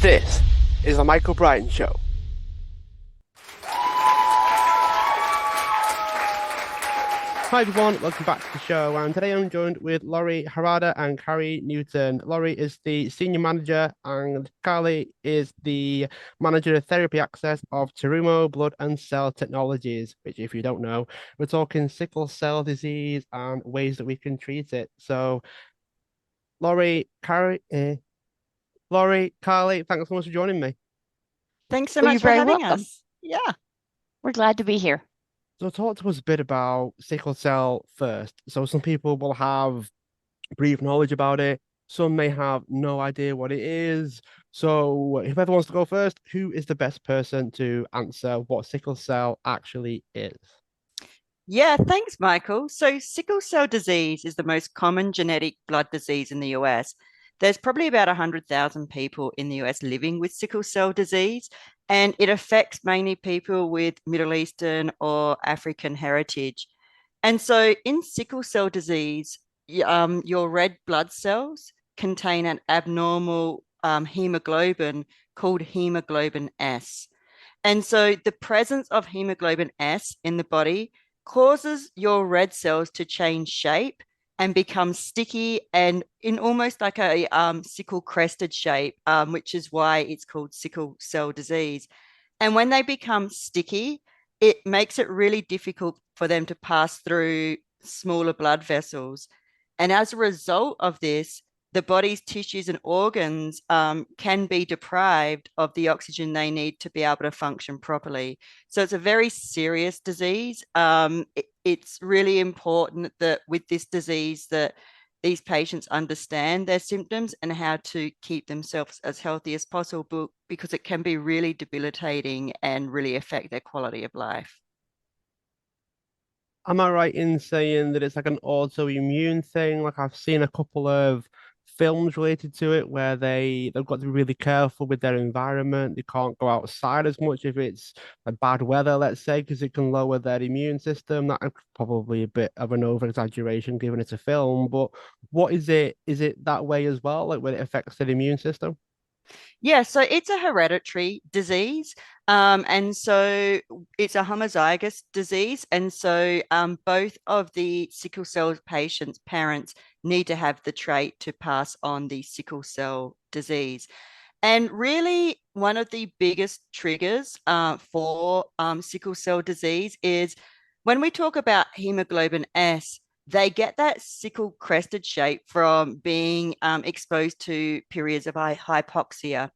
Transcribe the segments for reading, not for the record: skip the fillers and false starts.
This is the Michael Bryan Show. Hi everyone, welcome back to the show. And today I'm joined with Laurie Harada and Carrie Newton. Laurie is the senior manager and Carrie is the manager of therapy access of Terumo Blood and Cell Technologies, which if you don't know, we're talking sickle cell disease and ways that we can treat it. So Laurie, Carly, thanks so much for joining me. Thanks so Well, much you're for very having welcome. us. Yeah. We're glad to be here. So talk to us a bit about sickle cell first. So some people will have brief knowledge about it. Some may have no idea what it is. So whoever wants to go first, who is the best person to answer what sickle cell actually is? Yeah, thanks, Michael. So, sickle cell disease is the most common genetic blood disease in the US. There's probably about 100,000 people in the US living with sickle cell disease, and it affects mainly people with Middle Eastern or African heritage. And so, in sickle cell disease, your red blood cells contain an abnormal hemoglobin called hemoglobin S. And so the presence of hemoglobin S in the body causes your red cells to change shape and become sticky and in almost like a sickle crested shape, which is why it's called sickle cell disease. And when they become sticky, it makes it really difficult for them to pass through smaller blood vessels. And as a result of this, the body's tissues and organs can be deprived of the oxygen they need to be able to function properly. So it's a very serious disease. It's really important that with this disease that these patients understand their symptoms and how to keep themselves as healthy as possible because it can be really debilitating and really affect their quality of life. Am I right in saying that it's like an autoimmune thing? Like I've seen a couple of films related to it where they've got to be really careful with their environment. They can't go outside as much if it's like bad weather, let's say, because it can lower their immune system. That's probably a bit of an over exaggeration given it's a film, but what is it? Is it that way as well, like when it affects the immune system? Yeah, so it's a hereditary disease. And so it's a homozygous disease. And so both of the sickle cell patients' parents need to have the trait to pass on the sickle cell disease. And really, one of the biggest triggers for sickle cell disease is when we talk about hemoglobin S, they get that sickle crested shape from being exposed to periods of hypoxia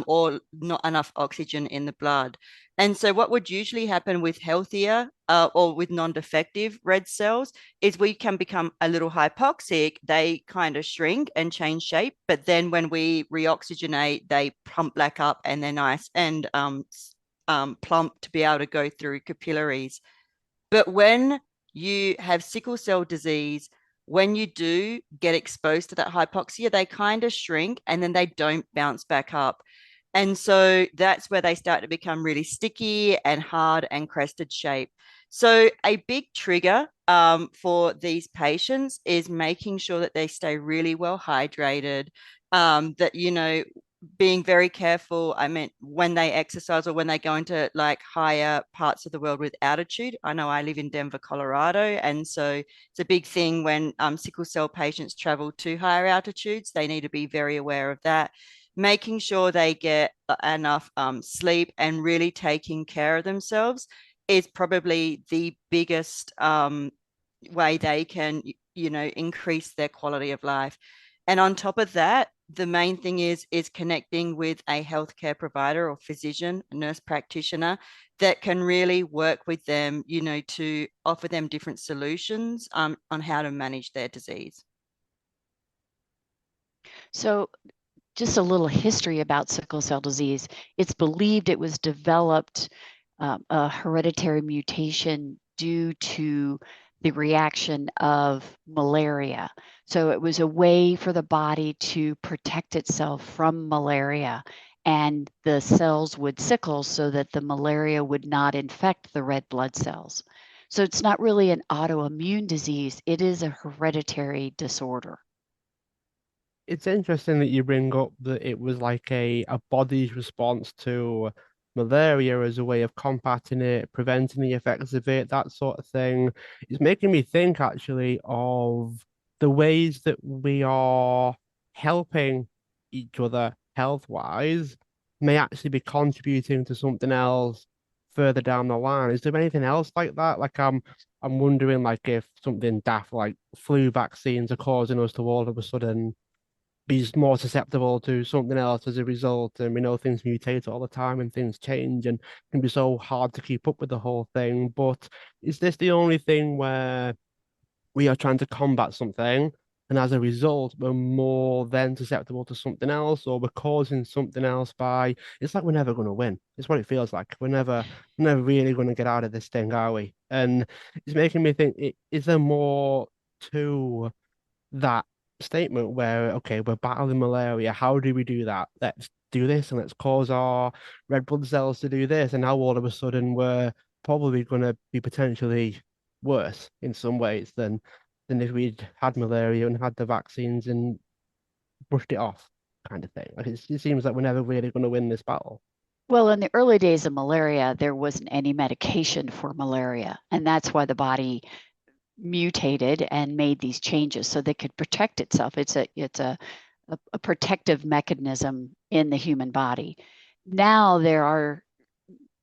or not enough oxygen in the blood. And so, what would usually happen with healthier or with non defective red cells is we can become a little hypoxic. They kind of shrink and change shape. But then, when we reoxygenate, they plump back up and they're nice and plump to be able to go through capillaries. But when you have sickle cell disease, when you do get exposed to that hypoxia, they kind of shrink and then they don't bounce back up. And so that's where they start to become really sticky and hard and crested shape. So, a big trigger for these patients is making sure that they stay really well hydrated, that, being very careful. I mean, when they exercise or when they go into like higher parts of the world with altitude. I know I live in Denver, Colorado, and so it's a big thing when sickle cell patients travel to higher altitudes. They need to be very aware of that. Making sure they get enough sleep and really taking care of themselves is probably the biggest way they can, increase their quality of life. And on top of that, the main thing is connecting with a healthcare provider or physician, a nurse practitioner that can really work with them, to offer them different solutions on how to manage their disease. So, just a little history about sickle cell disease. It's believed it was developed a hereditary mutation due to the reaction of malaria. So it was a way for the body to protect itself from malaria, and the cells would sickle so that the malaria would not infect the red blood cells. So it's not really an autoimmune disease, it is a hereditary disorder. It's interesting that you bring up that it was like a body's response to malaria as a way of combating it, preventing the effects of it, that sort of thing. It's making me think actually of the ways that we are helping each other health-wise may actually be contributing to something else further down the line. Is there anything else like that? Like I'm wondering like if something daft like flu vaccines are causing us to all of a sudden be more susceptible to something else as a result. And we know things mutate all the time and things change and it can be so hard to keep up with the whole thing. But is this the only thing where we are trying to combat something and as a result we're more then susceptible to something else or we're causing something else by it's like we're never going to win. It's what it feels like. We're never really going to get out of this thing, are we? And it's making me think, is there more to that statement where, okay, we're battling malaria. How do we do that? Let's do this and let's cause our red blood cells to do this. And now all of a sudden we're probably going to be potentially worse in some ways than if we'd had malaria and had the vaccines and brushed it off, kind of thing. Like it seems like we're never really going to win this battle. Well, in the early days of malaria, there wasn't any medication for malaria, and that's why the body mutated and made these changes so they could protect itself. It's a protective mechanism in the human body. Now there are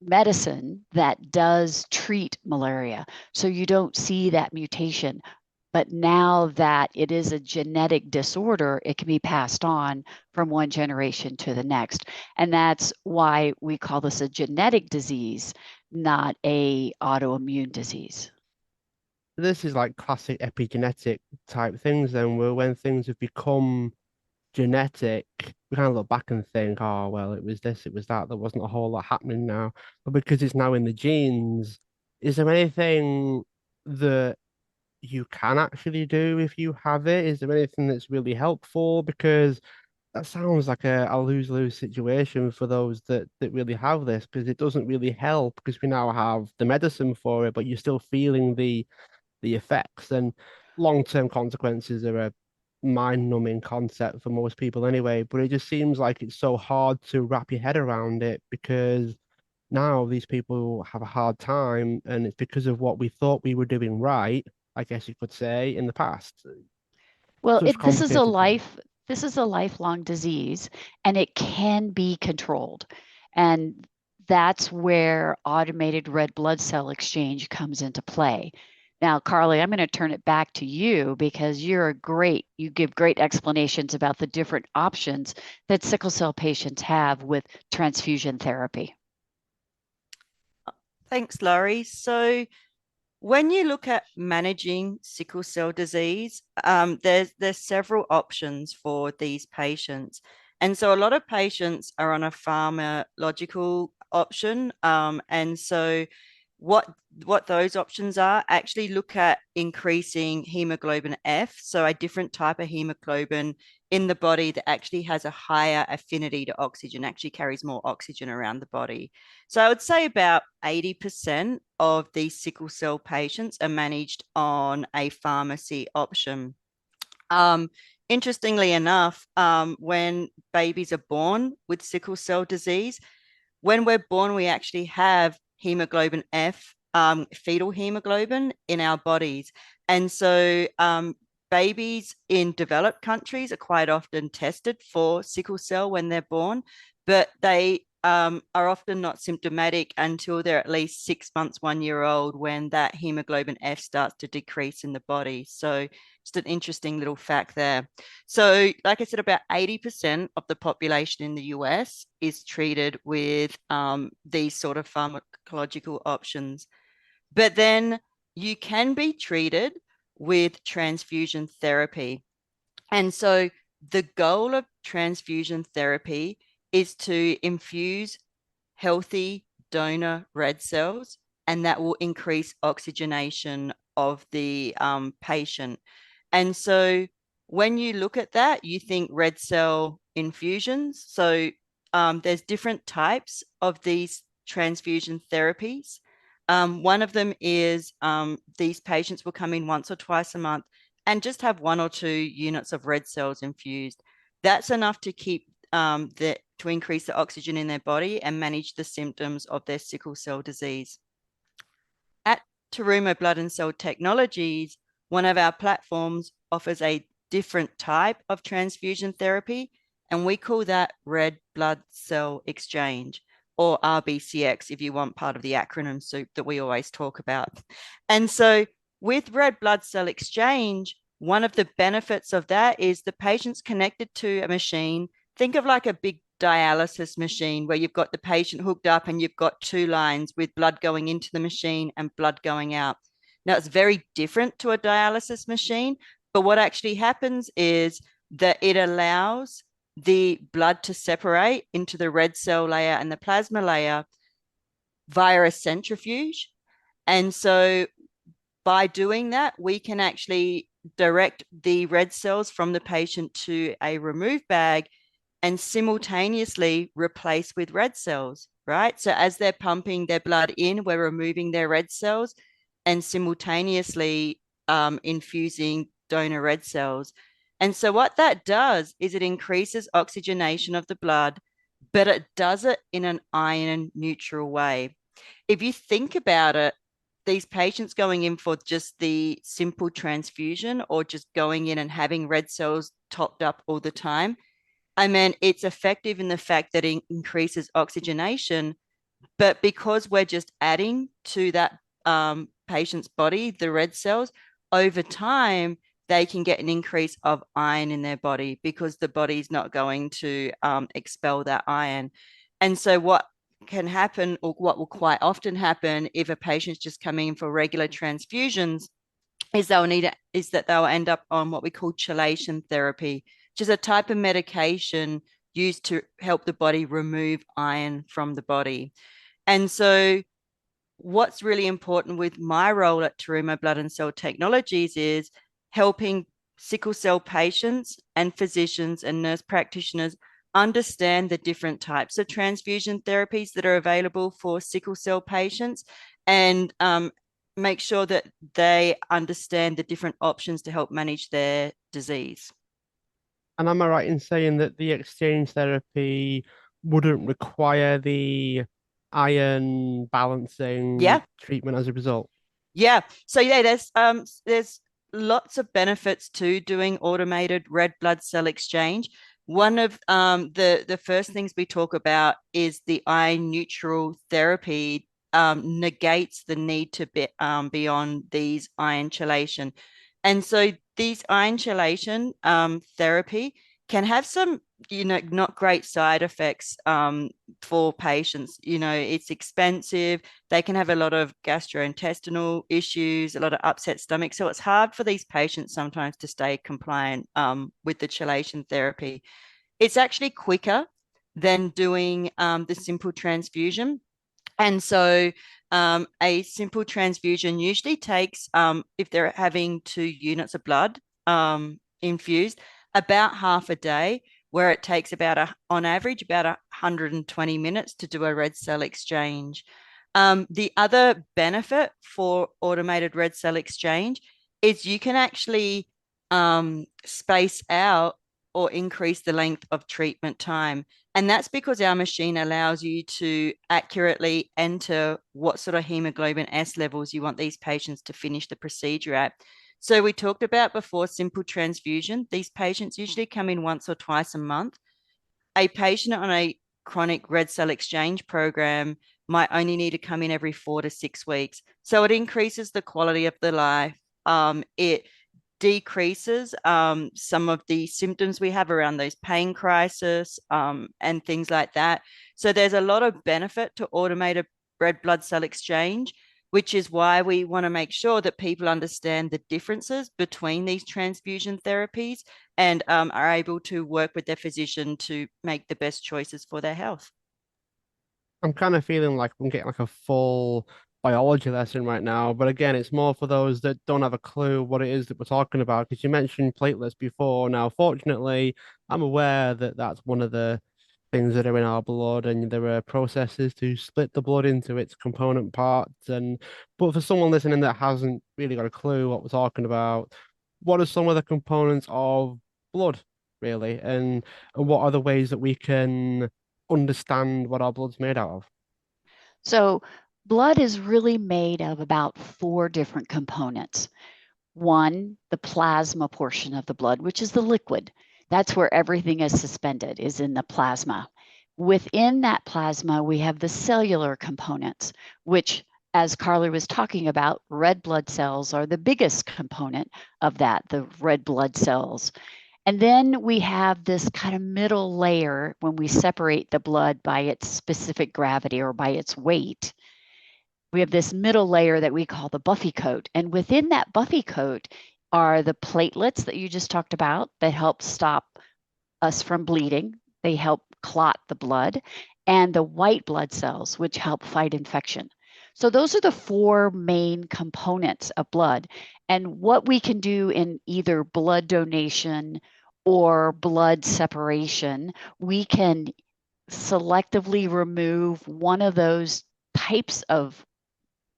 medicine that does treat malaria, so you don't see that mutation. But now that it is a genetic disorder, it can be passed on from one generation to the next. And that's why we call this a genetic disease, not a autoimmune disease. This is like classic epigenetic type things then, where when things have become genetic, we kind of look back and think, oh, well, it was this, it was that. There wasn't a whole lot happening now. But because it's now in the genes, is there anything that you can actually do if you have it? Is there anything that's really helpful? Because that sounds like a lose-lose situation for those that really have this, because it doesn't really help because we now have the medicine for it, but you're still feeling the effects and long-term consequences are a mind-numbing concept for most people anyway, but it just seems like it's so hard to wrap your head around it because now these people have a hard time and it's because of what we thought we were doing right, I guess you could say, in the past. Well, Such complicated things. this is a lifelong disease, and it can be controlled. And that's where automated red blood cell exchange comes into play. Now, Carly, I'm going to turn it back to you because you give great explanations about the different options that sickle cell patients have with transfusion therapy. Thanks, Laurie. So when you look at managing sickle cell disease, there's several options for these patients. And so a lot of patients are on a pharmacological option. And so what those options are actually look at increasing hemoglobin F, so a different type of hemoglobin in the body that actually has a higher affinity to oxygen, actually carries more oxygen around the body. So I would say about 80% of these sickle cell patients are managed on a pharmacy option. Interestingly enough, when babies are born with sickle cell disease, when we're born, we actually have hemoglobin F, fetal hemoglobin in our bodies. And so babies in developed countries are quite often tested for sickle cell when they're born, but they are often not symptomatic until they're at least 6 months, 1 year old, when that hemoglobin F starts to decrease in the body. So just an interesting little fact there. So like I said, about 80% of the population in the US is treated with these sort of pharmacological options. But then you can be treated with transfusion therapy. And so the goal of transfusion therapy is to infuse healthy donor red cells, and that will increase oxygenation of the patient. And so when you look at that, you think red cell infusions. So there's different types of these transfusion therapies. One of them is these patients will come in once or twice a month and just have 1 or 2 units of red cells infused. That's enough to keep to increase the oxygen in their body and manage the symptoms of their sickle cell disease. At Terumo Blood and Cell Technologies, one of our platforms offers a different type of transfusion therapy, and we call that red blood cell exchange, or RBCX, if you want part of the acronym soup that we always talk about. And so with red blood cell exchange, one of the benefits of that is the patient's connected to a machine. Think of like a big dialysis machine where you've got the patient hooked up and you've got two lines with blood going into the machine and blood going out. Now, it's very different to a dialysis machine, but what actually happens is that it allows the blood to separate into the red cell layer and the plasma layer via a centrifuge. And so by doing that, we can actually direct the red cells from the patient to a remove bag and simultaneously replace with red cells, right? So as they're pumping their blood in, we're removing their red cells and simultaneously infusing donor red cells. And so what that does is it increases oxygenation of the blood, but it does it in an iron neutral way. If you think about it, these patients going in for just the simple transfusion or just going in and having red cells topped up all the time, I mean, it's effective in the fact that it increases oxygenation, but because we're just adding to that patient's body, the red cells, over time, they can get an increase of iron in their body because the body's not going to expel that iron. And so what can happen, or what will quite often happen if a patient's just coming in for regular transfusions, is they'll end up on what we call chelation therapy, which is a type of medication used to help the body remove iron from the body. And so what's really important with my role at Terumo Blood and Cell Technologies is helping sickle cell patients and physicians and nurse practitioners understand the different types of transfusion therapies that are available for sickle cell patients and make sure that they understand the different options to help manage their disease. And am I right in saying that the exchange therapy wouldn't require the iron balancing treatment as a result? Yeah. So yeah, there's lots of benefits to doing automated red blood cell exchange. One of the first things we talk about is the iron neutral therapy negates the need to be on these iron chelation. And so these iron chelation therapy can have some, not great side effects for patients. It's expensive. They can have a lot of gastrointestinal issues, a lot of upset stomach. So it's hard for these patients sometimes to stay compliant with the chelation therapy. It's actually quicker than doing the simple transfusion. And so a simple transfusion usually takes, if they're having 2 units of blood infused, about half a day, where it takes on average, about 120 minutes to do a red cell exchange. The other benefit for automated red cell exchange is you can actually space out or increase the length of treatment time. And that's because our machine allows you to accurately enter what sort of hemoglobin S levels you want these patients to finish the procedure at. So we talked about before simple transfusion. These patients usually come in once or twice a month. A patient on a chronic red cell exchange program might only need to come in every 4 to 6 weeks. So it increases the quality of the life. It decreases some of the symptoms we have around those pain crisis and things like that. So there's a lot of benefit to automated red blood cell exchange, which is why we want to make sure that people understand the differences between these transfusion therapies and are able to work with their physician to make the best choices for their health. I'm kind of feeling like I'm getting like a full biology lesson right now, but again, it's more for those that don't have a clue what it is that we're talking about. Because you mentioned platelets before. Now, fortunately, I'm aware that that's one of the things that are in our blood, and there are processes to split the blood into its component parts. But for someone listening that hasn't really got a clue what we're talking about, what are some of the components of blood? really, and what are the ways that we can understand what our blood's made out of? So blood is really made of about 4 different components. One, the plasma portion of the blood, which is the liquid. That's where everything is suspended, is in the plasma. Within that plasma, we have the cellular components, which, as Carly was talking about, red blood cells are the biggest component of that, the red blood cells. And then we have this kind of middle layer when we separate the blood by its specific gravity or by its weight. We have this middle layer that we call the buffy coat. And within that buffy coat are the platelets that you just talked about that help stop us from bleeding. They help clot the blood, and the white blood cells, which help fight infection. So those are the 4 main components of blood. And what we can do in either blood donation or blood separation, we can selectively remove one of those types of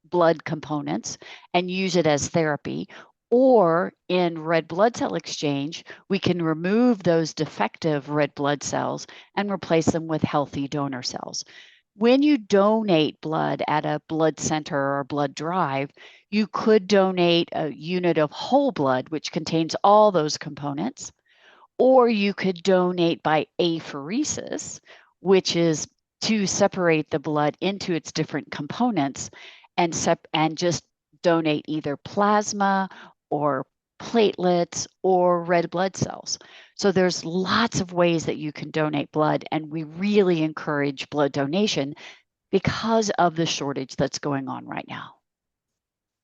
blood components and use it as therapy. Or in red blood cell exchange, we can remove those defective red blood cells and replace them with healthy donor cells. When you donate blood at a blood center or blood drive, you could donate a unit of whole blood, which contains all those components, or you could donate by apheresis, which is to separate the blood into its different components and just donate either plasma or platelets or red blood cells. So there's lots of ways that you can donate blood, and we really encourage blood donation because of the shortage that's going on right now.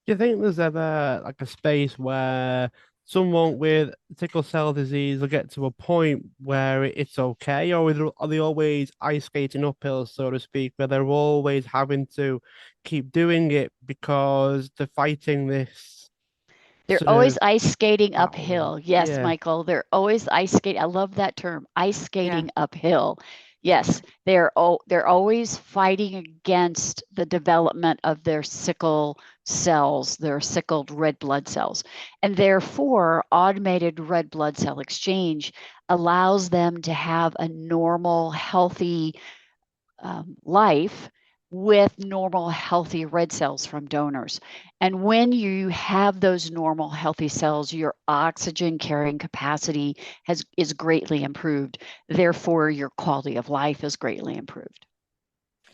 Do you think there's ever like a space where someone with sickle cell disease will get to a point where it's okay, or are they always ice skating uphill, so to speak, where they're always having to keep doing it because they're fighting this They're sort always of ice skating battle? uphill. Yes, Yeah. Michael, they're always ice skating. I love that term, ice Yeah. skating uphill. Yes, they're always fighting against the development of their sickle cells, their sickled red blood cells. And therefore, automated red blood cell exchange allows them to have a normal, healthy life with normal, healthy red cells from donors. And when you have those normal, healthy cells, your oxygen carrying capacity is greatly improved. Therefore, your quality of life is greatly improved.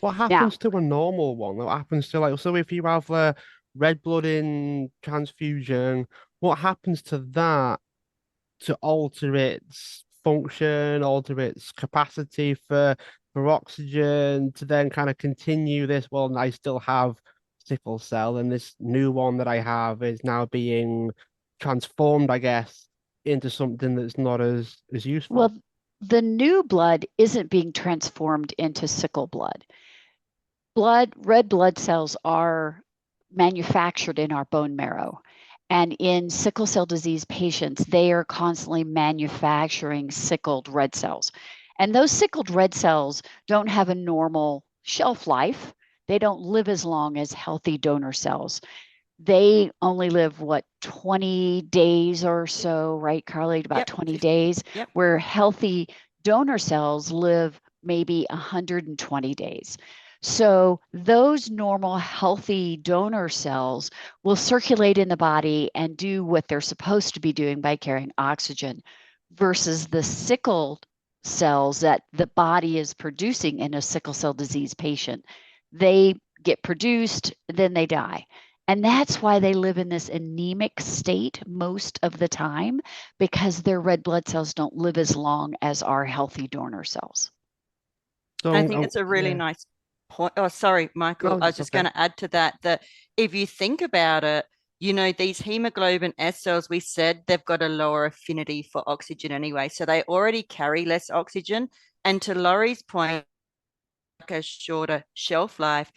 What Now, happens to a normal one? What happens to like, so if you have a red blood in transfusion, what happens to that to alter its function, alter its capacity for oxygen, to then kind of continue this? Well, I still have sickle cell, and this new one that I have is now being transformed, I guess, into something that's not as useful. well, the new blood isn't being transformed into sickle blood. Red blood cells are manufactured in our bone marrow. And in sickle cell disease patients, they are constantly manufacturing sickled red cells. And those sickled red cells don't have a normal shelf life. They don't live as long as healthy donor cells. They only live, 20 days or so, right, Carly? About 20 days, where healthy donor cells live maybe 120 days. So those normal, healthy donor cells will circulate in the body and do what they're supposed to be doing by carrying oxygen, versus the sickled cells that the body is producing in a sickle cell disease patient. They get produced, then they die. And that's why they live in this anemic state most of the time, because their red blood cells don't live as long as our healthy donor cells. So I think it's a really nice point. Oh, sorry, Michael. No, I was it's just okay. going to add to that if you think about it, these hemoglobin S cells, we said they've got a lower affinity for oxygen anyway. So they already carry less oxygen. And to Laurie's point, like a shorter shelf life,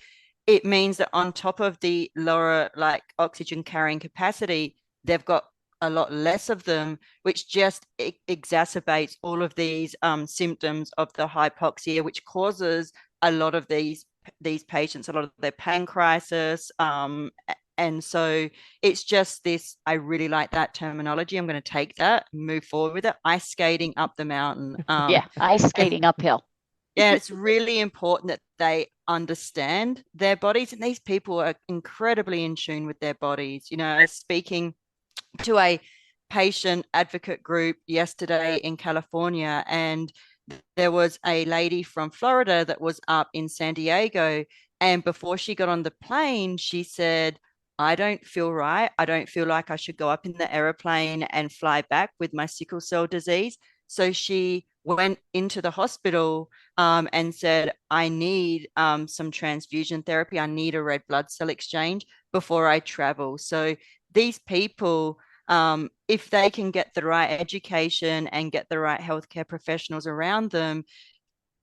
it means that on top of the lower oxygen carrying capacity, they've got a lot less of them, which just exacerbates all of these symptoms of the hypoxia, which causes a lot of these patients, a lot of their pain crisis, And so it's just this, I really like that terminology. I'm going to take that, move forward with it. Ice skating up the mountain. Yeah, ice skating uphill. Yeah, it's really important that they understand their bodies. And these people are incredibly in tune with their bodies. You know, I was speaking to a patient advocate group yesterday in California, and there was a lady from Florida that was up in San Diego. And before she got on the plane, she said, I don't feel right. I don't feel like I should go up in the aeroplane and fly back with my sickle cell disease. So she went into the hospital and said, I need some transfusion therapy. I need a red blood cell exchange before I travel. So these people, if they can get the right education and get the right healthcare professionals around them,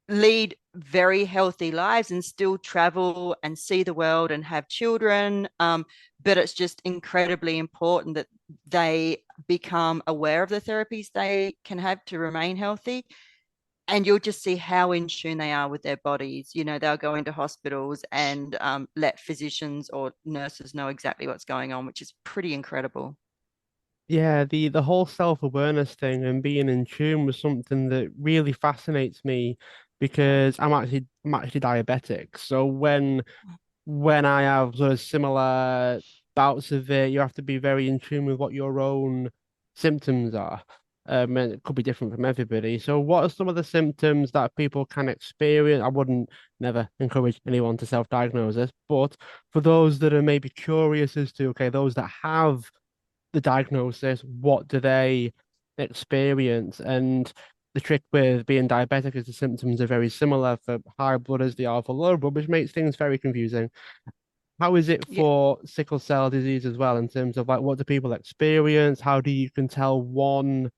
lead very healthy lives and still travel and see the world and have children. But it's just incredibly important that they become aware of the therapies they can have to remain healthy. And you'll just see how in tune they are with their bodies. You know, they'll go into hospitals and let physicians or nurses know exactly what's going on, which is pretty incredible. Yeah, the whole self-awareness thing and being in tune was something that really fascinates me because I'm actually diabetic. So when I have those similar bouts of it, you have to be very in tune with what your own symptoms are. And it could be different from everybody. So, what are some of the symptoms that people can experience? I wouldn't never encourage anyone to self-diagnose this, but for those that are maybe curious as to, okay, those that have the diagnosis, what do they experience? And the trick with being diabetic is the symptoms are very similar for high blood as they are for low blood, which makes things very confusing. How is it Yeah. for sickle cell disease as well, in terms of like what do people experience? How do you can tell one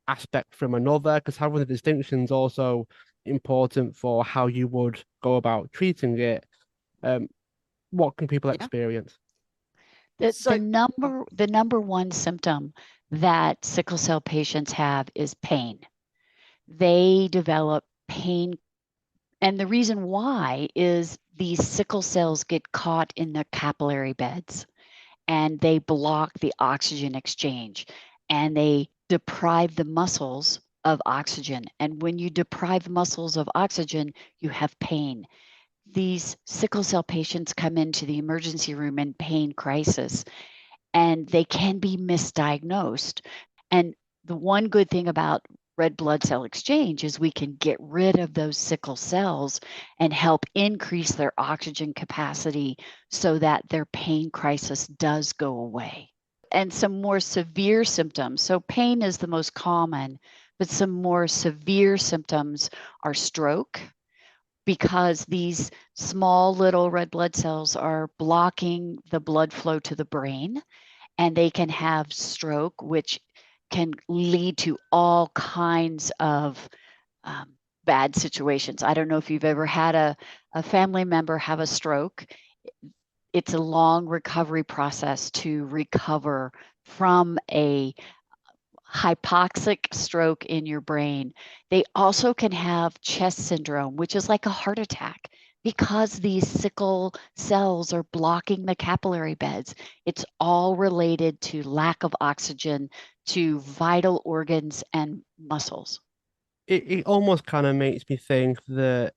aspect from another? Because having the distinction is also important for how you would go about treating it. Um, what can people Yeah. experience? The, So, the number one symptom that sickle cell patients have is pain. They develop pain, and the reason why is these sickle cells get caught in the capillary beds and they block the oxygen exchange and they deprive the muscles of oxygen. And when you deprive muscles of oxygen, you have pain. These sickle cell patients come into the emergency room in pain crisis, and they can be misdiagnosed. And the one good thing about red blood cell exchange is we can get rid of those sickle cells and help increase their oxygen capacity so that their pain crisis does go away. And some more severe symptoms. So pain is the most common, but some more severe symptoms are stroke, because these small little red blood cells are blocking the blood flow to the brain, and they can have stroke, which can lead to all kinds of bad situations. I don't know if you've ever had a family member have a stroke. It's a long recovery process to recover from a hypoxic stroke in your brain. They also can have chest syndrome, which is like a heart attack, because these sickle cells are blocking the capillary beds. It's all related to lack of oxygen to vital organs and muscles. It almost kind of makes me think that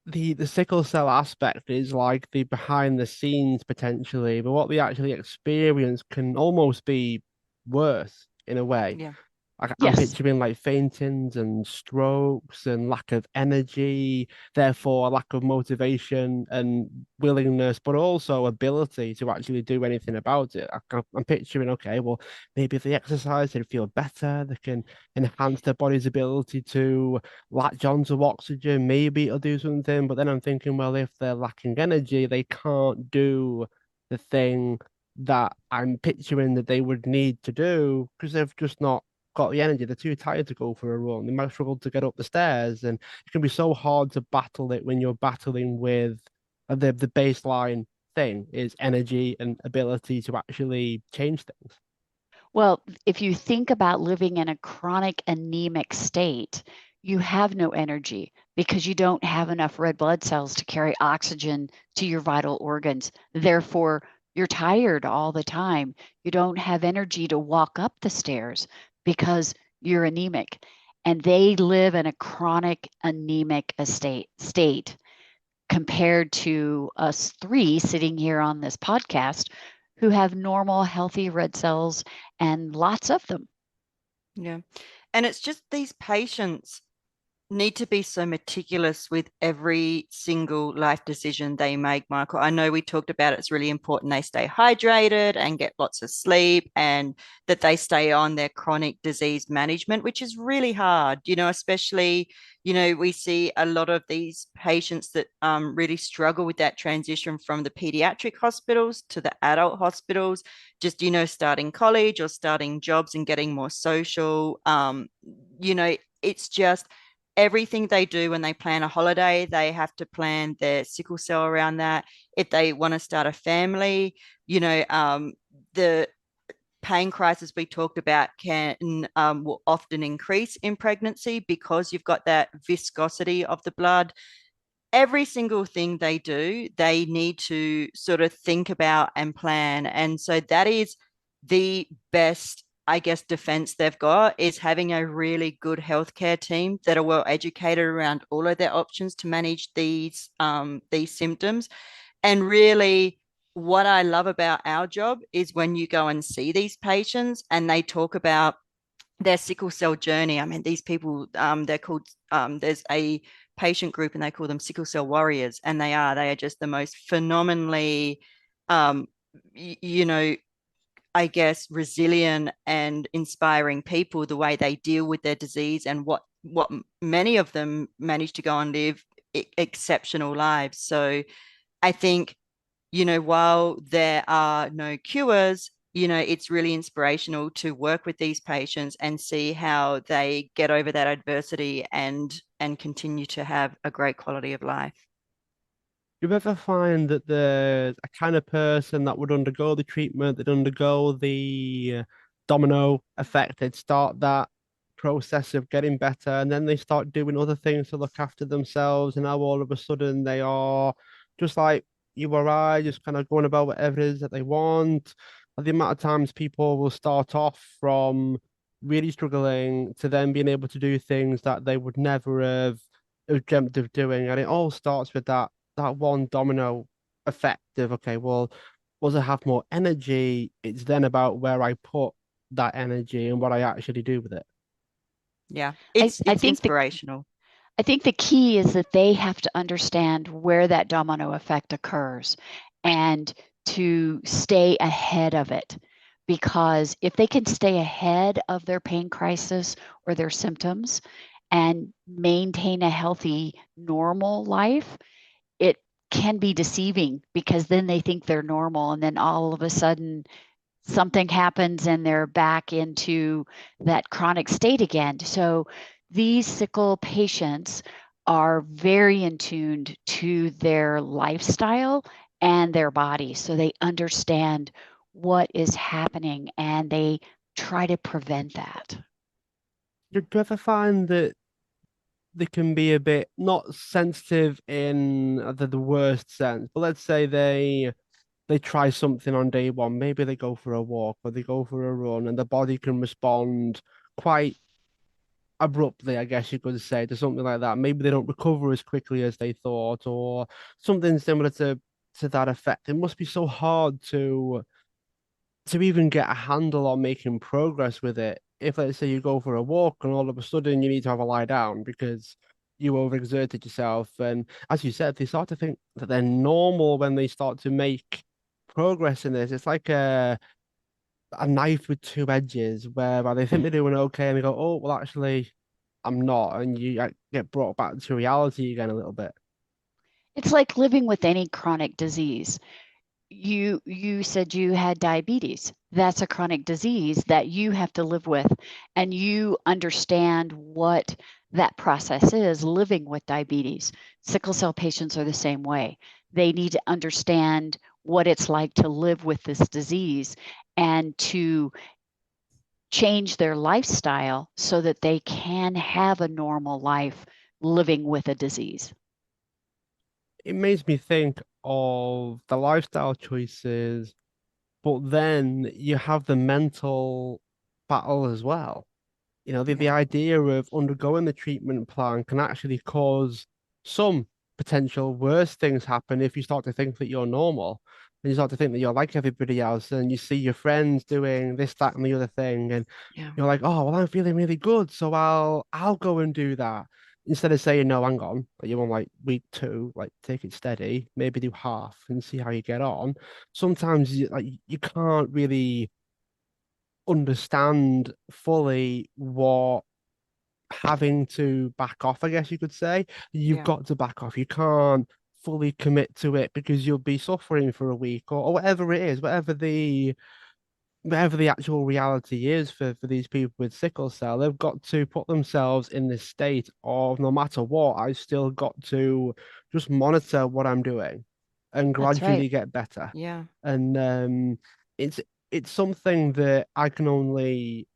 the sickle cell aspect is like the behind the scenes potentially, but what we actually experience can almost be worse in a way. yeah. I'm Yes. picturing like faintings and strokes and lack of energy, therefore a lack of motivation and willingness, but also ability to actually do anything about it. I'm picturing, okay, well, maybe if they exercise, they'd feel better. They can enhance their body's ability to latch onto oxygen. Maybe it'll do something. But then I'm thinking, well, if they're lacking energy, they can't do the thing that I'm picturing that they would need to do because they've just not got the energy. They're too tired to go for a run. They might struggle to get up the stairs, and it can be so hard to battle it when you're battling with the baseline thing is energy and ability to actually change things. Well, if you think about living in a chronic anemic state, you have no energy because you don't have enough red blood cells to carry oxygen to your vital organs. Therefore, You're tired all the time. You don't have energy to walk up the stairs because you're anemic. And they live in a chronic anemic state compared to us three sitting here on this podcast who have normal, healthy red cells and lots of them. Yeah. And it's just these patients need to be so meticulous with every single life decision they make, Michael. I know we talked about it's really important they stay hydrated and get lots of sleep and that they stay on their chronic disease management, which is really hard, especially, we see a lot of these patients that really struggle with that transition from the pediatric hospitals to the adult hospitals, just, starting college or starting jobs and getting more social. It's just everything they do when they plan a holiday, they have to plan their sickle cell around that. If they want to start a family, the pain crisis we talked about will often increase in pregnancy because you've got that viscosity of the blood. Every single thing they do, they need to sort of think about and plan. And so that is the best, I guess, defense they've got is having a really good healthcare team that are well educated around all of their options to manage these symptoms. And really, what I love about our job is when you go and see these patients and they talk about their sickle cell journey. I mean, these people, they're called, there's a patient group and they call them sickle cell warriors. And they are just the most phenomenally, I guess, resilient and inspiring people, the way they deal with their disease and what many of them manage to go and live exceptional lives. So I think, while there are no cures, it's really inspirational to work with these patients and see how they get over that adversity and continue to have a great quality of life. You ever find that there's a kind of person that would undergo the treatment, they'd undergo the domino effect, they'd start that process of getting better, and then they start doing other things to look after themselves, and now all of a sudden they are just like you or I, just kind of going about whatever it is that they want. And the amount of times people will start off from really struggling to then being able to do things that they would never have dreamt of doing, and it all starts with that one domino effect of, okay, well, once I have more energy, it's then about where I put that energy and what I actually do with it. Yeah, I it's think inspirational. I think the key is that they have to understand where that domino effect occurs and to stay ahead of it. Because if they can stay ahead of their pain crisis or their symptoms and maintain a healthy, normal life, it can be deceiving because then they think they're normal and then all of a sudden something happens and they're back into that chronic state again. So these sickle patients are very in tuned to their lifestyle and their body. So they understand what is happening and they try to prevent that. Do you ever find that they can be a bit not sensitive in the worst sense, but let's say they try something on day one, maybe they go for a walk or they go for a run, and the body can respond quite abruptly, I guess you could say, to something like that. Maybe they don't recover as quickly as they thought, or something similar to that effect. It must be so hard to even get a handle on making progress with it. If, let's say, you go for a walk and all of a sudden you need to have a lie down because you overexerted yourself, and as you said, they start to think that they're normal when they start to make progress in this. It's like a knife with two edges, whereby they think they're doing okay and they go, oh, well, actually, I'm not. And you get brought back to reality again a little bit. It's like living with any chronic disease. You said you had diabetes. That's a chronic disease that you have to live with, and you understand what that process is living with diabetes. Sickle cell patients are the same way. They need to understand what it's like to live with this disease and to change their lifestyle so that they can have a normal life living with a disease. It makes me think of the lifestyle choices but then you have the mental battle as well. The idea of undergoing the treatment plan can actually cause some potential worse things happen if you start to think that you're normal and you start to think that you're like everybody else and you see your friends doing this, that, and the other thing, and Yeah. you're like, oh, well, I'm feeling really good, so I'll go and do that. Instead of saying, no, hang on, like you're on like week 2, like take it steady, maybe do half and see how you get on. Sometimes you can't really understand fully what having to back off, I guess you could say. You've Yeah. got to back off. You can't fully commit to it because you'll be suffering for a week or whatever it is, whatever the actual reality is for these people with sickle cell. They've got to put themselves in this state of no matter what, I've still got to just monitor what I'm doing and That's right. gradually get better. Yeah. And it's it's something that I can only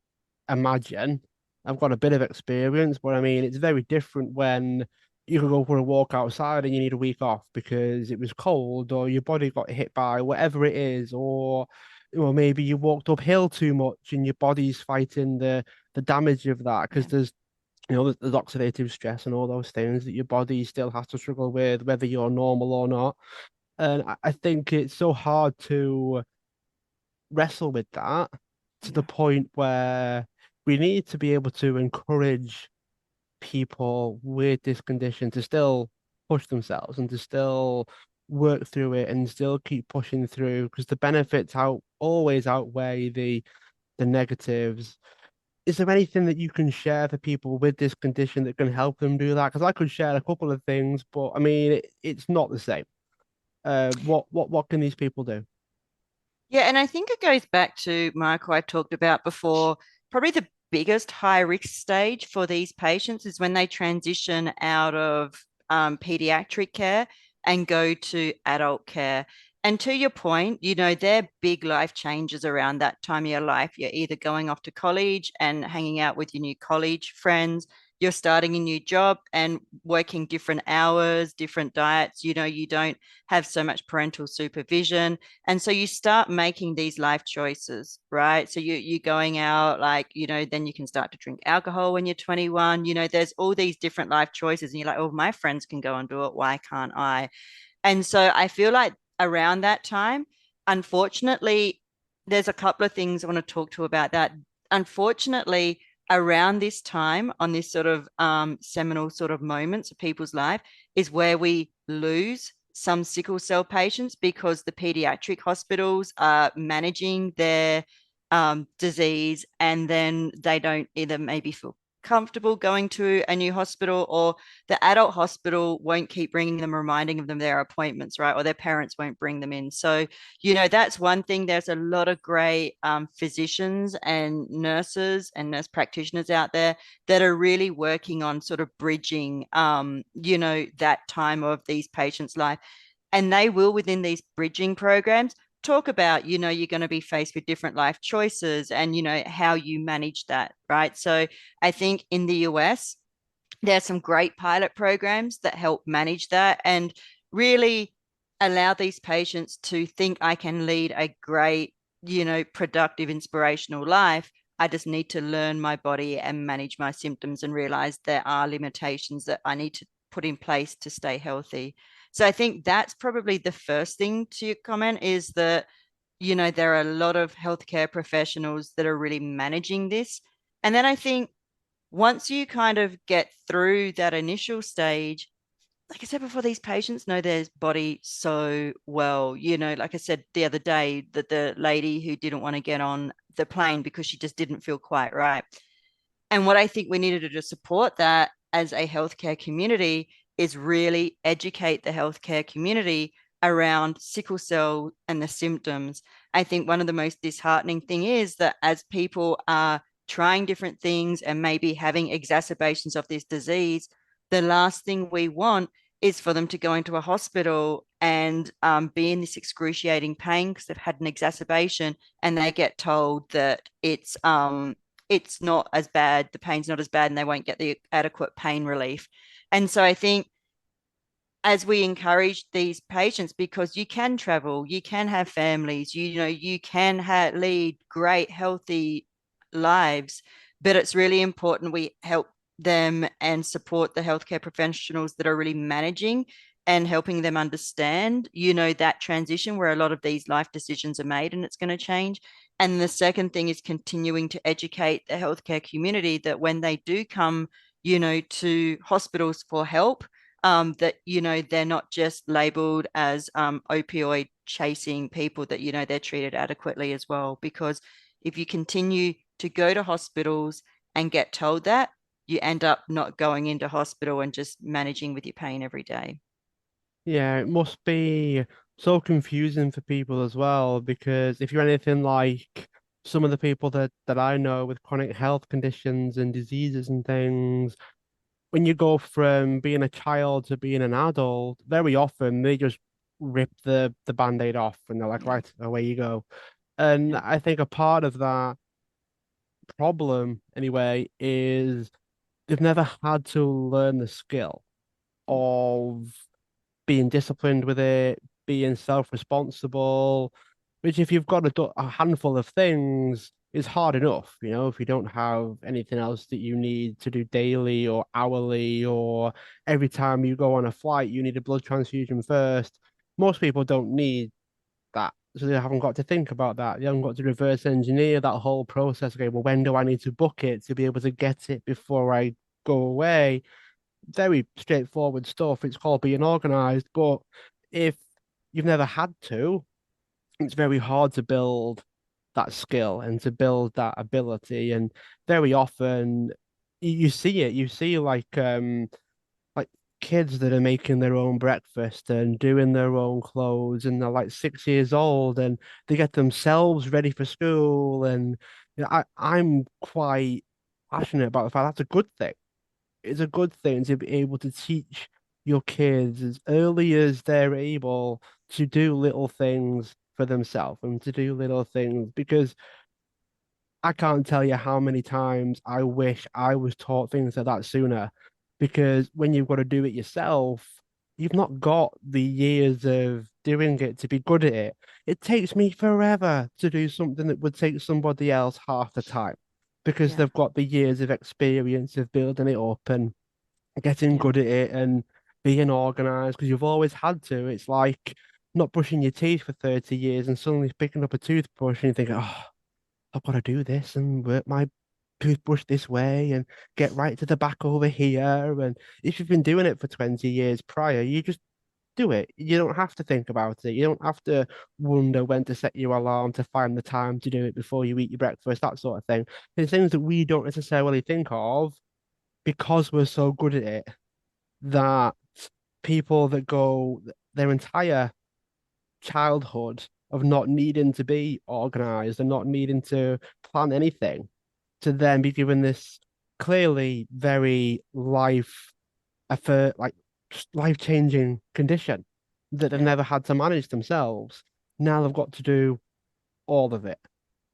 imagine. I've got a bit of experience, but I mean, it's very different when you can go for a walk outside and you need a week off because it was cold or your body got hit by whatever it is, or maybe you walked uphill too much and your body's fighting the damage of that because Yeah. there's oxidative stress and all those things that your body still has to struggle with, whether you're normal or not. And I think it's so hard to wrestle with that to the Yeah. point where we need to be able to encourage people with this condition to still push themselves and to still work through it and still keep pushing through because the benefits always outweigh the negatives. Is there anything that you can share for people with this condition that can help them do that? Because I could share a couple of things, but I mean it's not the same. What can these people do? Yeah, and I think it goes back to Michael, I talked about before. Probably the biggest high risk stage for these patients is when they transition out of pediatric care and go to adult care. And to your point, they're big life changes around that time of your life. You're either going off to college and hanging out with your new college friends, you're starting a new job and working different hours, different diets. You don't have so much parental supervision. And so you start making these life choices, right? So you're going out, like, then you can start to drink alcohol when you're 21. There's all these different life choices. And you're like, oh, my friends can go and do it. Why can't I? And so I feel like around that time, unfortunately, there's a couple of things I want to talk to about that. Unfortunately, around this time, on this sort of seminal sort of moments of people's life, is where we lose some sickle cell patients because the pediatric hospitals are managing their disease, and then they don't either maybe feel comfortable going to a new hospital, or the adult hospital won't keep bringing them, reminding them their appointments, right? Or their parents won't bring them in. So, that's one thing. There's a lot of great physicians and nurses and nurse practitioners out there that are really working on sort of bridging, that time of these patients' life. And they will, within these bridging programs, talk about, you're going to be faced with different life choices and, how you manage that, right? So I think in the US, there's some great pilot programs that help manage that and really allow these patients to think, I can lead a great, productive, inspirational life. I just need to learn my body and manage my symptoms and realize there are limitations that I need to put in place to stay healthy. So I think that's probably the first thing to comment, is that, there are a lot of healthcare professionals that are really managing this. And then I think once you kind of get through that initial stage, like I said before, these patients know their body so well. Like I said the other day, that the lady who didn't want to get on the plane because she just didn't feel quite right. And what I think we needed to do to support that as a healthcare community is really educate the healthcare community around sickle cell and the symptoms. I think one of the most disheartening thing is that as people are trying different things and maybe having exacerbations of this disease, the last thing we want is for them to go into a hospital and be in this excruciating pain because they've had an exacerbation, and they get told that it's not as bad, the pain's not as bad, and they won't get the adequate pain relief. And so I think as we encourage these patients, because you can travel, you can have families, you can lead great, healthy lives, but it's really important we help them and support the healthcare professionals that are really managing and helping them understand, that transition where a lot of these life decisions are made and it's going to change. And the second thing is continuing to educate the healthcare community that when they do come, to hospitals for help, that they're not just labeled as opioid chasing people, that they're treated adequately as well. Because if you continue to go to hospitals and get told that, you end up not going into hospital and just managing with your pain every day. Yeah, it must be so confusing for people as well, because if you're anything like some of the people that I know with chronic health conditions and diseases and things, when you go from being a child to being an adult, very often they just rip the band-aid off and they're like, Yeah, right, away you go. And yeah, I think a part of that problem, anyway, is they've never had to learn the skill of being disciplined with it, being self-responsible, which if you've got a handful of things, is hard enough, if you don't have anything else that you need to do daily or hourly, or every time you go on a flight, you need a blood transfusion first. Most people don't need that. So they haven't got to think about that. They haven't got to reverse engineer that whole process. Okay, well, when do I need to book it to be able to get it before I go away? Very straightforward stuff. It's called being organized. But if you've never had to, it's very hard to build that skill and to build that ability. And very often you see it. You see like kids that are making their own breakfast and doing their own clothes, and they're like 6 years old and they get themselves ready for school. And I'm quite passionate about the fact that's a good thing. It's a good thing to be able to teach your kids as early as they're able to do little things for themselves and to do little things, because I can't tell you how many times I wish I was taught things like that sooner. Because when you've got to do it yourself, you've not got the years of doing it to be good at it. It takes me forever to do something that would take somebody else half the time, because yeah, they've got the years of experience of building it up and getting yeah, good at it and being organized, because you've always had to. It's like not brushing your teeth for 30 years and suddenly picking up a toothbrush and you think, oh, I've got to do this and work my toothbrush this way and get right to the back over here. And if you've been doing it for 20 years prior, you just do it. You don't have to think about it. You don't have to wonder when to set your alarm to find the time to do it before you eat your breakfast, that sort of thing. It's things that we don't necessarily think of because we're so good at it, that people that go their entire childhood of not needing to be organized and not needing to plan anything, to then be given this clearly very like life-changing condition that they've yeah, never had to manage themselves. Now they've got to do all of it.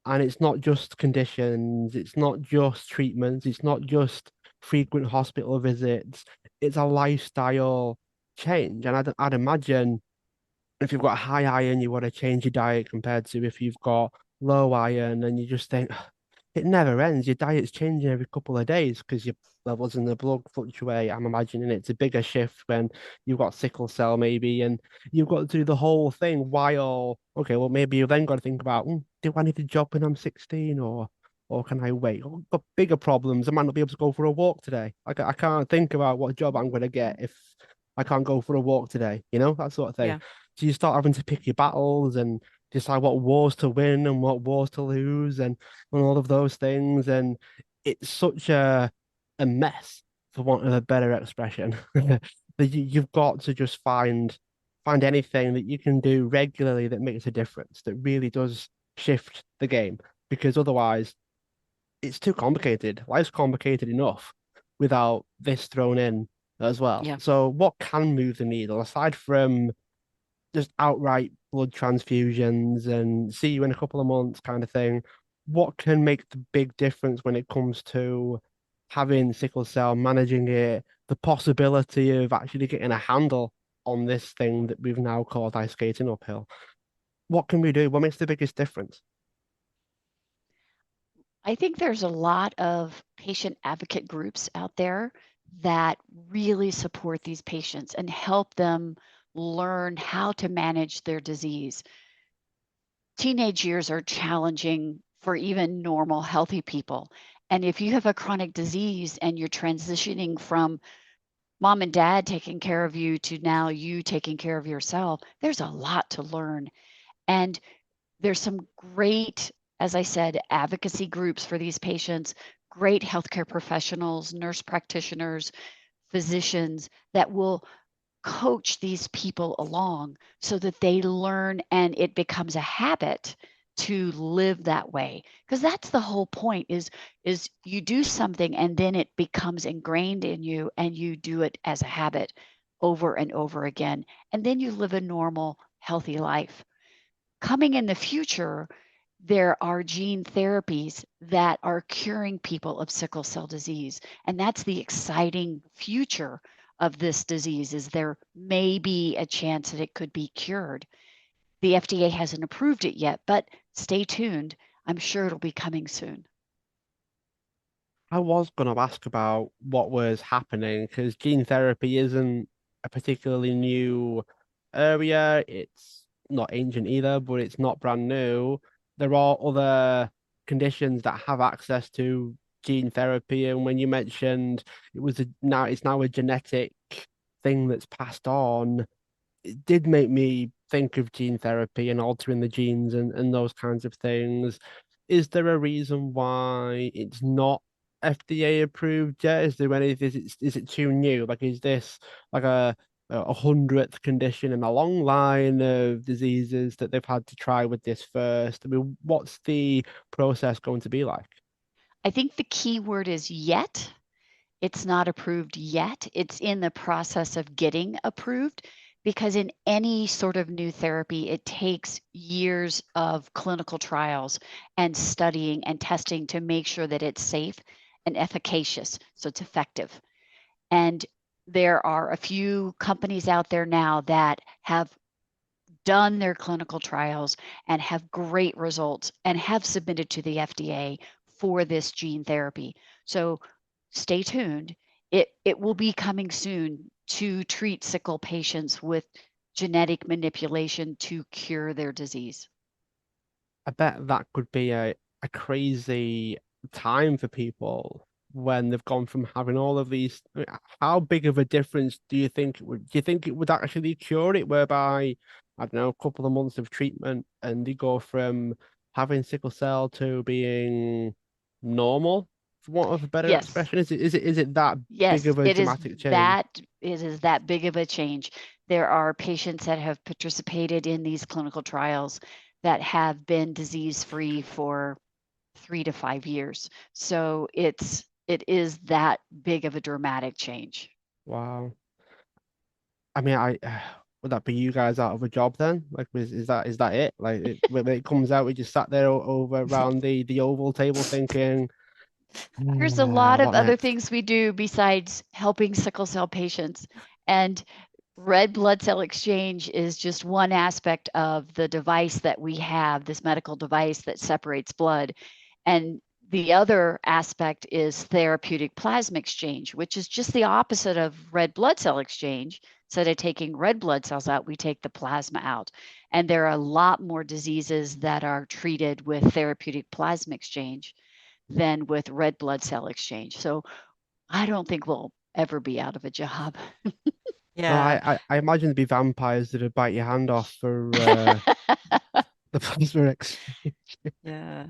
And it's not just conditions, it's not just treatments, it's not just frequent hospital visits, it's a lifestyle change. And I'd imagine if you've got high iron, you want to change your diet compared to if you've got low iron, and you just think it never ends. Your diet's changing every couple of days because your levels in the blood fluctuate. I'm imagining it's a bigger shift when you've got sickle cell, maybe, and you've got to do the whole thing while, okay, well, maybe you've then got to think about, do I need a job when I'm 16, or can I wait? I've got bigger problems. I might not be able to go for a walk today. I can't think about what job I'm going to get if I can't go for a walk today, that sort of thing. yeah, So you start having to pick your battles and decide what wars to win and what wars to lose, and all of those things. And it's such a mess, for want of a better expression, that you've got to just find anything that you can do regularly that makes a difference, that really does shift the game. Because otherwise, it's too complicated. Life's complicated enough without this thrown in as well. Yeah. So what can move the needle aside from just outright blood transfusions and see you in a couple of months kind of thing? What can make the big difference when it comes to having sickle cell, managing it, the possibility of actually getting a handle on this thing that we've now called ice skating uphill. What can we do? What makes the biggest difference? I think there's a lot of patient advocate groups out there that really support these patients and help them learn how to manage their disease. Teenage years are challenging for even normal, healthy people. And if you have a chronic disease and you're transitioning from mom and dad taking care of you to now you taking care of yourself, there's a lot to learn. And there's some great, as I said, advocacy groups for these patients, great healthcare professionals, nurse practitioners, physicians that will coach these people along so that they learn and it becomes a habit to live that way, because that's the whole point is you do something and then it becomes ingrained in you and you do it as a habit over and over again, and then you live a normal healthy life. Coming in the future, there are gene therapies that are curing people of sickle cell disease. And that's the exciting future of this disease, is there may be a chance that it could be cured. The FDA hasn't approved it yet, but stay tuned. I'm sure it'll be coming soon. I was going to ask about what was happening because gene therapy isn't a particularly new area. It's not ancient either, but it's not brand new. There are other conditions that have access to gene therapy, and when you mentioned it's now a genetic thing that's passed on, it did make me think of gene therapy and altering the genes and those kinds of things. Is there a reason why it's not FDA approved yet? Is there any, is it too new? Like, is this like a hundredth condition in a long line of diseases that they've had to try with this first? I mean, what's the process going to be like? I think the key word is yet. It's not approved yet. It's in the process of getting approved, because in any sort of new therapy, it takes years of clinical trials and studying and testing to make sure that it's safe and efficacious, so it's effective. And there are a few companies out there now that have done their clinical trials and have great results and have submitted to the FDA for this gene therapy. So stay tuned. It will be coming soon to treat sickle patients with genetic manipulation to cure their disease. I bet that could be a crazy time for people when they've gone from having all of these. I mean, how big of a difference do you think it would? Do you think it would actually cure it, whereby, I don't know, a couple of months of treatment and they go from having sickle cell to being normal, for want of a better Yes. expression? Is it that big Yes, of a it is dramatic change? that it is that big of a change. There are patients that have participated in these clinical trials that have been disease-free for 3 to 5 years. So it is that big of a dramatic change. Wow. I mean, I would that be you guys out of a job then? Like, is that it? Like, when it comes out, we just sat there over around the oval table thinking, There's a lot of what other next? things we do besides helping sickle cell patients. And red blood cell exchange is just one aspect of the device that we have, this medical device that separates blood. And the other aspect is therapeutic plasma exchange, which is just the opposite of red blood cell exchange. Instead of taking red blood cells out, we take the plasma out. And there are a lot more diseases that are treated with therapeutic plasma exchange than with red blood cell exchange. So I don't think we'll ever be out of a job. No, Yeah. I imagine there'd be vampires that would bite your hand off for the plasma exchange. Yeah,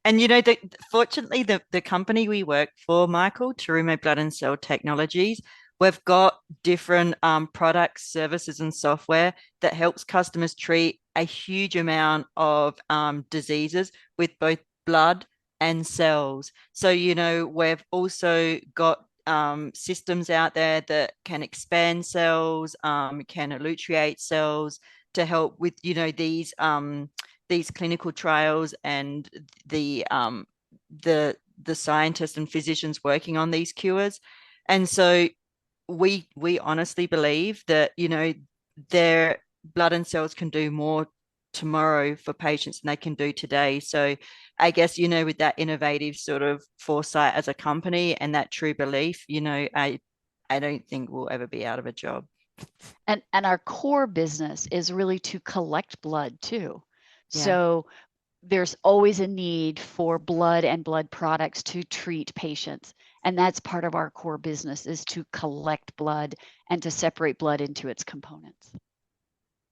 and fortunately, the company we work for, Michael, Terumo Blood and Cell Technologies, we've got different products, services, and software that helps customers treat a huge amount of diseases with both blood and cells. So, we've also got systems out there that can expand cells, can elucidate cells to help with, these clinical trials and the scientists and physicians working on these cures. And so we honestly believe that, their blood and cells can do more tomorrow for patients than they can do today. So I guess, with that innovative sort of foresight as a company and that true belief, I don't think we'll ever be out of a job. And our core business is really to collect blood too. Yeah. So there's always a need for blood and blood products to treat patients. And that's part of our core business, is to collect blood and to separate blood into its components.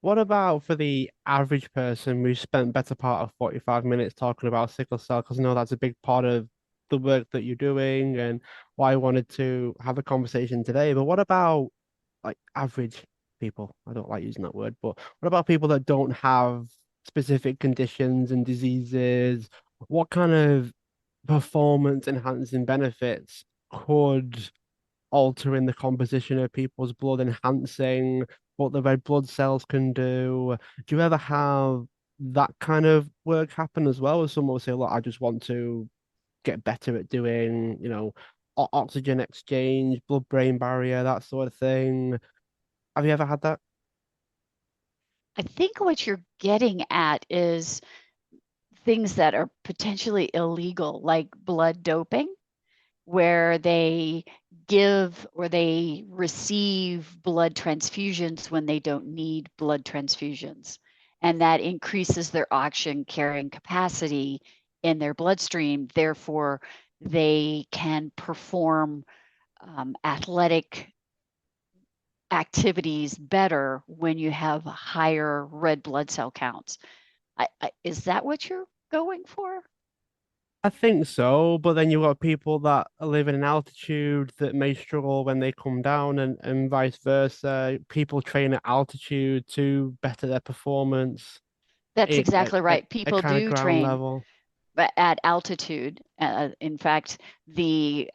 What about for the average person who spent better part of 45 minutes talking about sickle cell? Because I know that's a big part of the work that you're doing and why I wanted to have a conversation today. But what about like average people? I don't like using that word, but what about people that don't have specific conditions and diseases? What kind of performance enhancing benefits could altering the composition of people's blood, enhancing what the red blood cells can do? Do you ever have that kind of work happen as well? As someone will say, look, I just want to get better at doing, oxygen exchange, blood-brain barrier, that sort of thing. Have you ever had that? I think what you're getting at is things that are potentially illegal, like blood doping, where they give or they receive blood transfusions when they don't need blood transfusions. And that increases their oxygen carrying capacity in their bloodstream. Therefore, they can perform athletic activities better when you have higher red blood cell counts. Is that what you're going for? I think so, but then you've got people that live in an altitude that may struggle when they come down, and vice versa. People train at altitude to better their performance That's at exactly right. a People kind of do ground train level. at altitude. In fact, the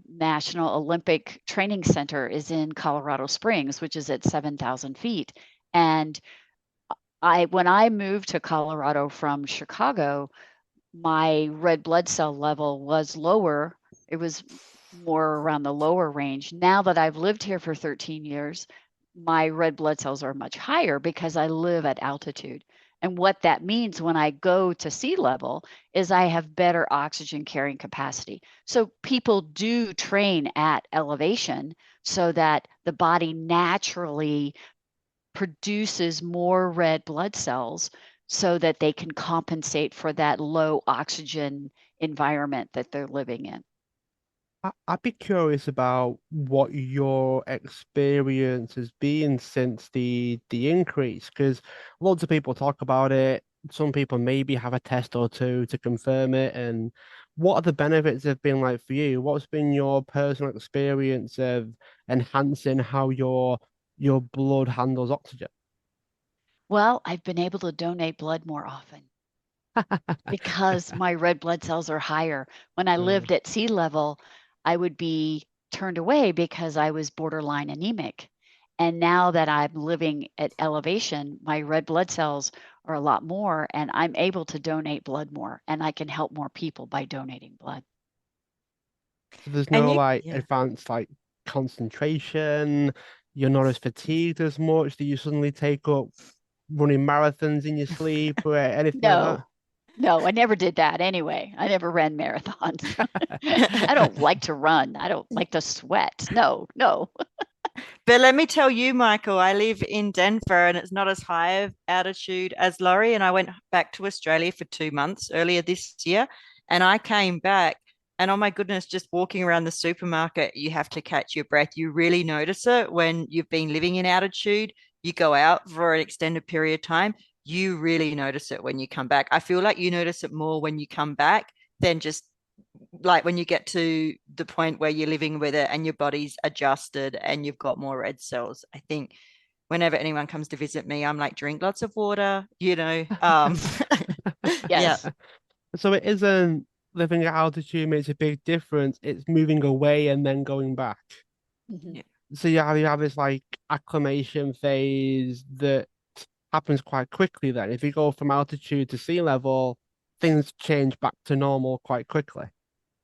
National Olympic Training Center is in Colorado Springs, which is at 7,000 feet. And when I moved to Colorado from Chicago, my red blood cell level was lower. It was more around the lower range. Now that I've lived here for 13 years, my red blood cells are much higher because I live at altitude. And what that means when I go to sea level is I have better oxygen carrying capacity. So people do train at elevation so that the body naturally produces more red blood cells so that they can compensate for that low oxygen environment that they're living in. I'd be curious about what your experience has been since the increase, because loads of people talk about it. Some people maybe have a test or two to confirm it. And what are the benefits have been like for you? What's been your personal experience of enhancing how your blood handles oxygen? Well, I've been able to donate blood more often because my red blood cells are higher. When I lived at sea level, I would be turned away because I was borderline anemic. And now that I'm living at elevation, my red blood cells are a lot more, and I'm able to donate blood more, and I can help more people by donating blood. So there's And no like yeah. advanced like concentration. You're not as fatigued as much. Do you suddenly take up running marathons in your sleep or anything like No, that? no, I never did that anyway. I never ran marathons. I don't like to run. I don't like to sweat. No, no. But let me tell you, Michael, I live in Denver and it's not as high of altitude as Laurie. And I went back to Australia for 2 months earlier this year. And I came back and oh my goodness, just walking around the supermarket, you have to catch your breath. You really notice it when you've been living in altitude. You go out for an extended period of time, you really notice it when you come back. I feel like you notice it more when you come back than just like when you get to the point where you're living with it and your body's adjusted and you've got more red cells. I think whenever anyone comes to visit me, I'm like, drink lots of water, yeah. Yes. So it isn't living at altitude makes a big difference. It's moving away and then going back. Mhm. Yeah. So you have this like acclimation phase that happens quite quickly then. If you go from altitude to sea level, things change back to normal quite quickly.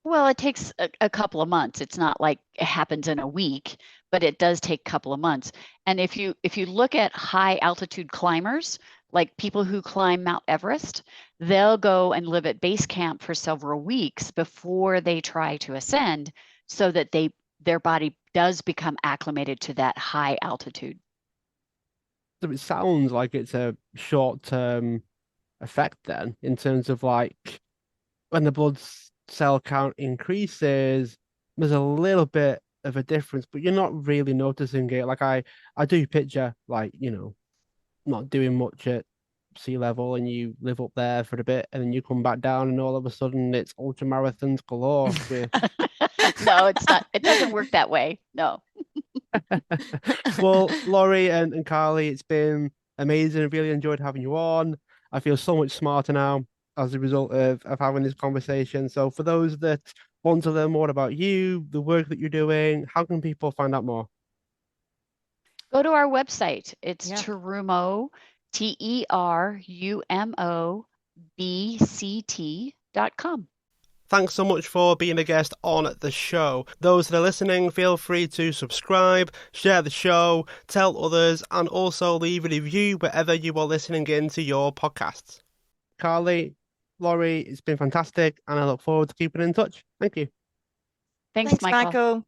Well, it takes a couple of months. It's not like it happens in a week, but it does take a couple of months. And if you look at high altitude climbers, like people who climb Mount Everest, they'll go and live at base camp for several weeks before they try to ascend, so that their body does become acclimated to that high altitude. So it sounds like it's a short-term effect then, in terms of like when the blood cell count increases, there's a little bit of a difference, but you're not really noticing it. Like I do picture like, not doing much at sea level and you live up there for a bit and then you come back down and all of a sudden it's ultra marathons galore with No, it's not. It doesn't work that way. No. well, Laurie and Carly, it's been amazing. I really enjoyed having you on. I feel so much smarter now as a result of having this conversation. So for those that want to learn more about you, the work that you're doing, how can people find out more? Go to our website. It's Yeah. Terumo, TERUMOBCT.com. Thanks so much for being a guest on the show. Those that are listening, feel free to subscribe, share the show, tell others, and also leave a review wherever you are listening into your podcasts. Carly, Laurie, it's been fantastic, and I look forward to keeping in touch. Thank you. Thanks, Michael.